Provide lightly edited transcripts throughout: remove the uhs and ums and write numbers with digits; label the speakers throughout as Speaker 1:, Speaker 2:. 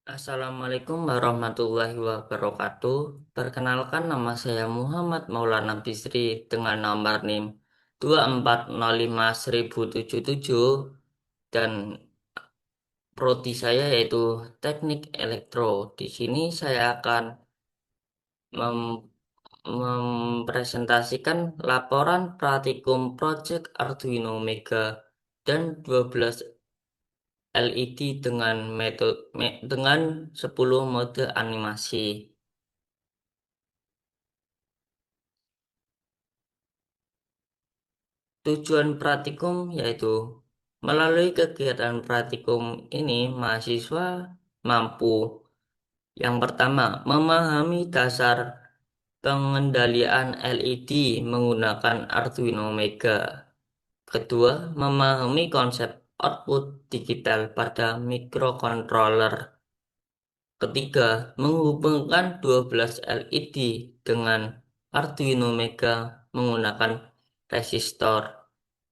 Speaker 1: Assalamualaikum warahmatullahi wabarakatuh. Perkenalkan nama saya Muhammad Maulana Bisri dengan nomor NIM 24051077 dan prodi saya yaitu Teknik Elektro. Di sini saya akan mem- mempresentasikan laporan praktikum Project Arduino Mega dan 12 LED dengan 10 mode animasi. Tujuan praktikum yaitu melalui kegiatan praktikum ini mahasiswa mampu yang pertama memahami dasar pengendalian LED menggunakan Arduino Mega. Kedua, memahami konsep output digital pada microcontroller. Ketiga, menghubungkan 12 LED dengan Arduino Mega menggunakan resistor.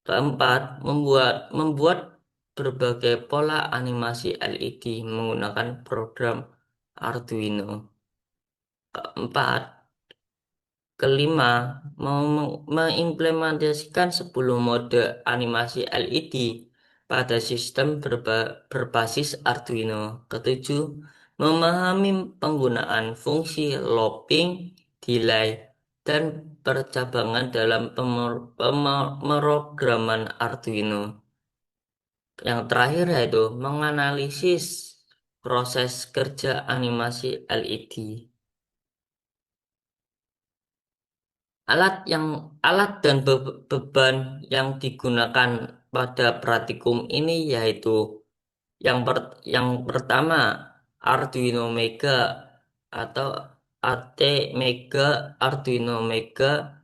Speaker 1: Keempat, membuat berbagai pola animasi LED menggunakan program Arduino. Keempat, kelima, mengimplementasikan 10 mode animasi LED pada sistem berbasis Arduino. Ketujuh, memahami penggunaan fungsi looping, delay, dan percabangan dalam pemrograman Arduino. Yang terakhir yaitu menganalisis proses kerja animasi LED. Alat dan beban yang digunakan pada praktikum ini yaitu yang pertama Arduino Mega atau AT Mega Arduino Mega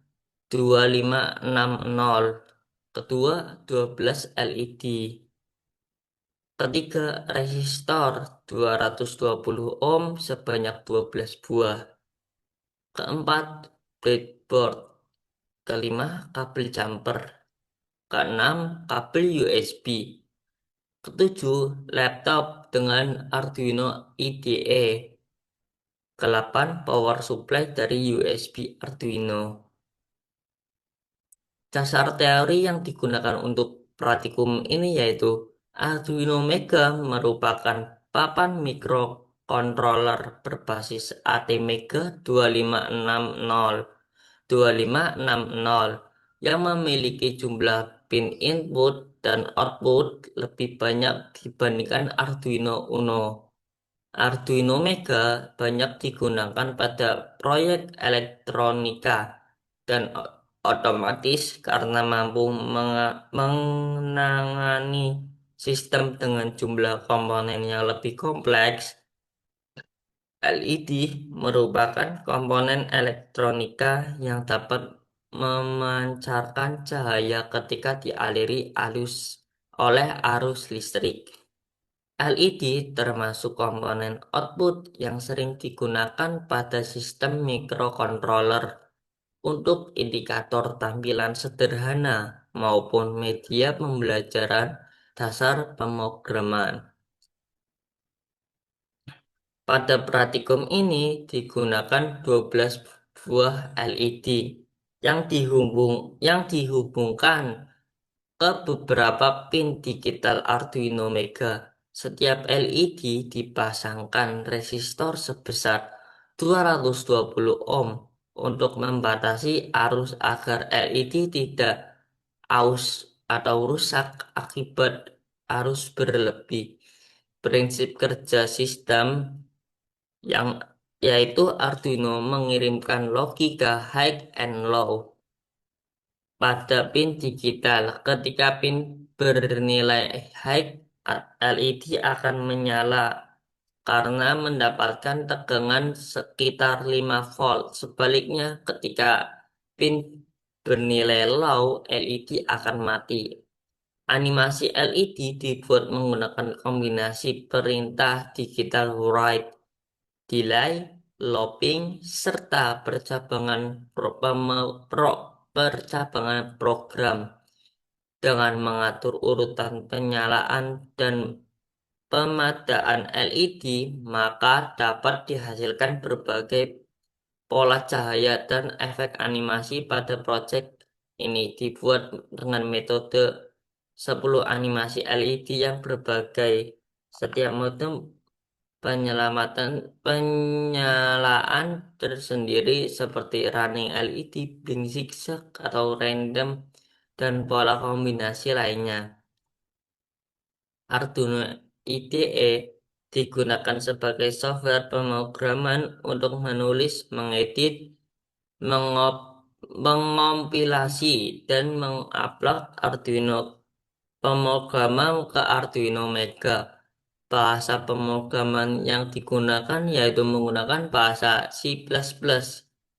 Speaker 1: 2560. Kedua, 12 LED. Ketiga, resistor 220 ohm sebanyak 12 buah. Keempat, breadboard. Kelima, kabel jumper. Keenam, kabel USB. Ketujuh, laptop dengan Arduino IDE. Kedelapan, power supply dari USB Arduino. Dasar teori yang digunakan untuk praktikum ini yaitu Arduino Mega merupakan papan mikrocontroller berbasis ATmega 2560 2560 yang memiliki jumlah pin input dan output lebih banyak dibandingkan Arduino Uno. Arduino Mega banyak digunakan pada proyek elektronika dan otomatis karena mampu menangani sistem dengan jumlah komponen yang lebih kompleks. LED merupakan komponen elektronika yang dapat memancarkan cahaya ketika dialiri oleh arus listrik. LED termasuk komponen output yang sering digunakan pada sistem microcontroller untuk indikator tampilan sederhana maupun media pembelajaran dasar pemrograman. Pada praktikum ini digunakan 12 buah LED yang dihubungkan ke beberapa pin digital Arduino Mega. Setiap LED dipasangkan resistor sebesar 220 ohm untuk membatasi arus agar LED tidak aus atau rusak akibat arus berlebih. Prinsip kerja sistem yang yaitu Arduino mengirimkan logika high and low pada pin digital. Ketika pin bernilai high, LED akan menyala karena mendapatkan tegangan sekitar 5 volt. Sebaliknya, ketika pin bernilai low, LED akan mati. Animasi LED dibuat menggunakan kombinasi perintah digital write, delay, looping, serta percabangan program dengan mengatur urutan penyalaan dan pemadaan LED, maka dapat dihasilkan berbagai pola cahaya dan efek animasi. Pada proyek ini dibuat dengan metode 10 animasi LED yang berbagai. Setiap mode penyelamatan penyalaan tersendiri seperti running LED, blink zigzag atau random dan pola kombinasi lainnya. Arduino IDE digunakan sebagai software pemrograman untuk menulis, mengedit, mengompilasi, dan mengupload Arduino pemrograman ke Arduino Mega. Bahasa pemrograman yang digunakan yaitu menggunakan bahasa C++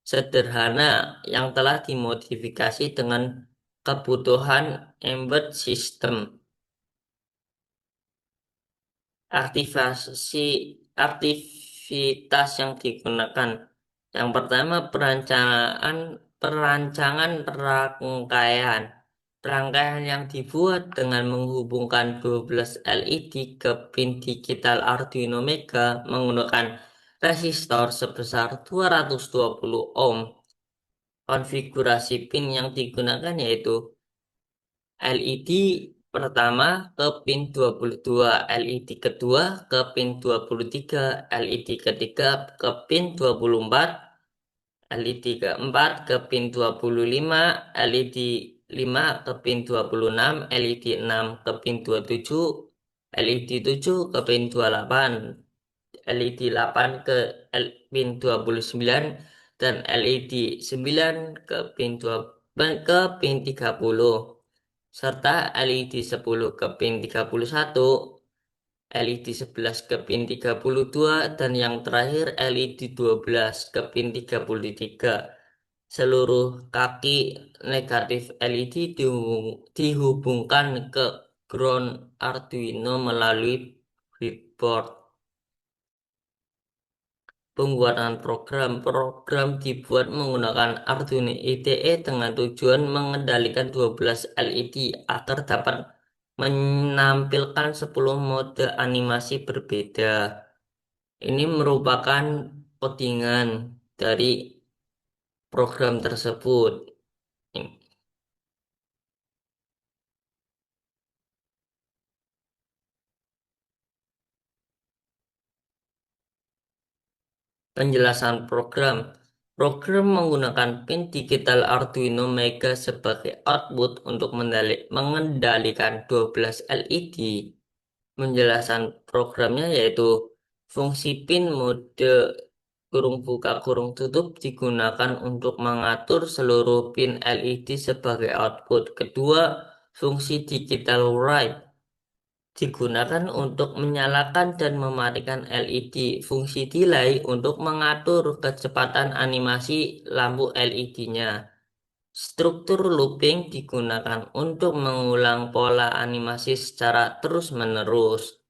Speaker 1: sederhana yang telah dimodifikasi dengan kebutuhan embedded system. Aktivasi aktivitas yang digunakan. Yang pertama perancangan rangkaian. Rangkaian yang dibuat dengan menghubungkan 12 LED ke pin digital Arduino Mega menggunakan resistor sebesar 220 ohm. Konfigurasi pin yang digunakan yaitu LED pertama ke pin 22, LED kedua ke pin 23, LED ketiga ke pin 24, LED keempat ke pin 25, LED 5 ke pin 26, LED 6 ke pin 27, LED 7 ke pin 28, LED 8 ke pin 29, dan LED 9 ke pin 2, ke pin 30 serta LED 10 ke pin 31, LED 11 ke pin 32, dan yang terakhir LED 12 ke pin 33. Seluruh kaki negatif LED dihubungkan ke ground Arduino melalui breadboard. Pembuatan program dibuat menggunakan Arduino IDE dengan tujuan mengendalikan 12 LED agar dapat menampilkan 10 mode animasi berbeda. Ini merupakan codingan dari program tersebut. Penjelasan program. Program menggunakan pin digital Arduino Mega sebagai output untuk mengendalikan 12 LED. Penjelasan programnya yaitu fungsi pin mode kurung buka kurung tutup digunakan untuk mengatur seluruh pin LED sebagai output. Kedua, fungsi digital write digunakan untuk menyalakan dan mematikan LED. Fungsi delay untuk mengatur kecepatan animasi lampu LED-nya. Struktur looping digunakan untuk mengulang pola animasi secara terus-menerus.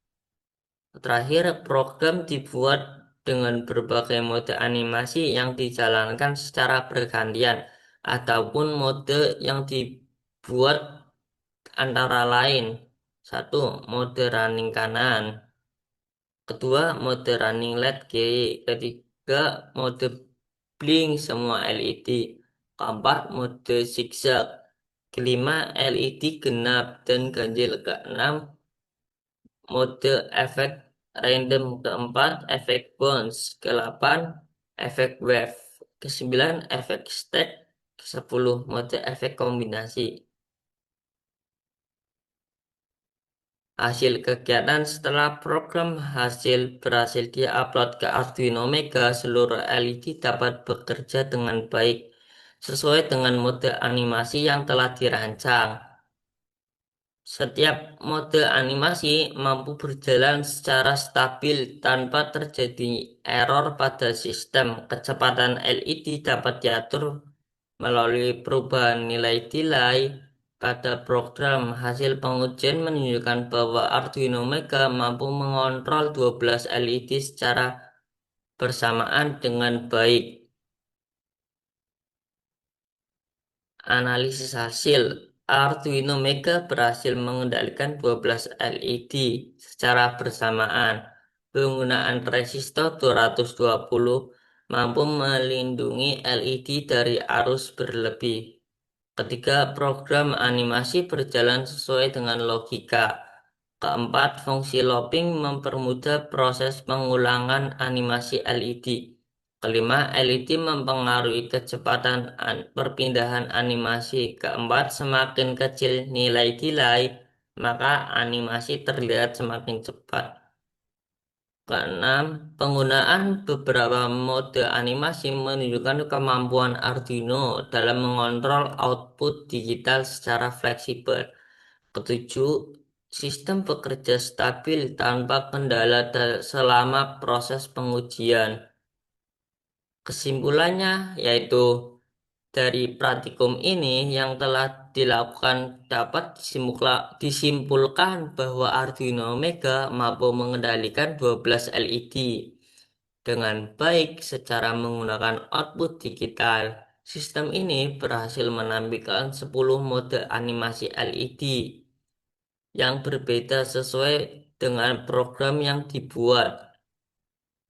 Speaker 1: Terakhir, program dibuat dengan berbagai mode animasi yang dijalankan secara bergantian ataupun mode yang dibuat antara lain. Satu, mode running kanan. Kedua, mode running led kiri. Ketiga, mode blink semua LED. Keempat, mode zigzag. Kelima, LED genap dan ganjil. Keenam, mode efek random. Keempat, efek bounce. Kedelapan, efek wave. Kesembilan, efek stack. Kesepuluh, mode efek kombinasi. Hasil kegiatan setelah program berhasil diupload ke Arduino Mega, seluruh LED dapat bekerja dengan baik sesuai dengan mode animasi yang telah dirancang. Setiap mode animasi mampu berjalan secara stabil tanpa terjadi error pada sistem. Kecepatan LED dapat diatur melalui perubahan nilai delay pada program. Hasil pengujian menunjukkan bahwa Arduino Mega mampu mengontrol 12 LED secara bersamaan dengan baik. Analisis hasil. Arduino Mega berhasil mengendalikan 12 LED secara bersamaan. Penggunaan resistor 220 mampu melindungi LED dari arus berlebih. Ketiga, program animasi berjalan sesuai dengan logika. Keempat, fungsi looping mempermudah proses pengulangan animasi LED. Kelima, LED mempengaruhi kecepatan perpindahan animasi. Keempat, semakin kecil nilai delay, maka animasi terlihat semakin cepat. Keenam, penggunaan beberapa mode animasi menunjukkan kemampuan Arduino dalam mengontrol output digital secara fleksibel. Ketujuh, sistem bekerja stabil tanpa kendala selama proses pengujian. Kesimpulannya yaitu dari praktikum ini yang telah dilakukan dapat disimpulkan bahwa Arduino Mega mampu mengendalikan 12 LED dengan baik secara menggunakan output digital. Sistem ini berhasil menampilkan 10 mode animasi LED yang berbeda sesuai dengan program yang dibuat.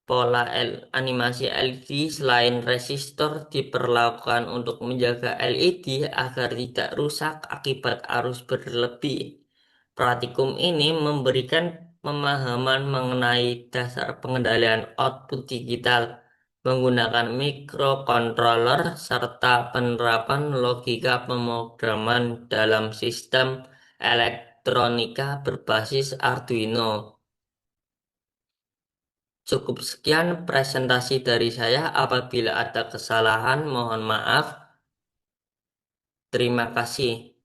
Speaker 1: Pola animasi LED selain resistor diperlakukan untuk menjaga LED agar tidak rusak akibat arus berlebih. Praktikum ini memberikan pemahaman mengenai dasar pengendalian output digital menggunakan microcontroller serta penerapan logika pemrograman dalam sistem elektronika berbasis Arduino. Cukup sekian presentasi dari saya. Apabila ada kesalahan, mohon maaf. Terima kasih.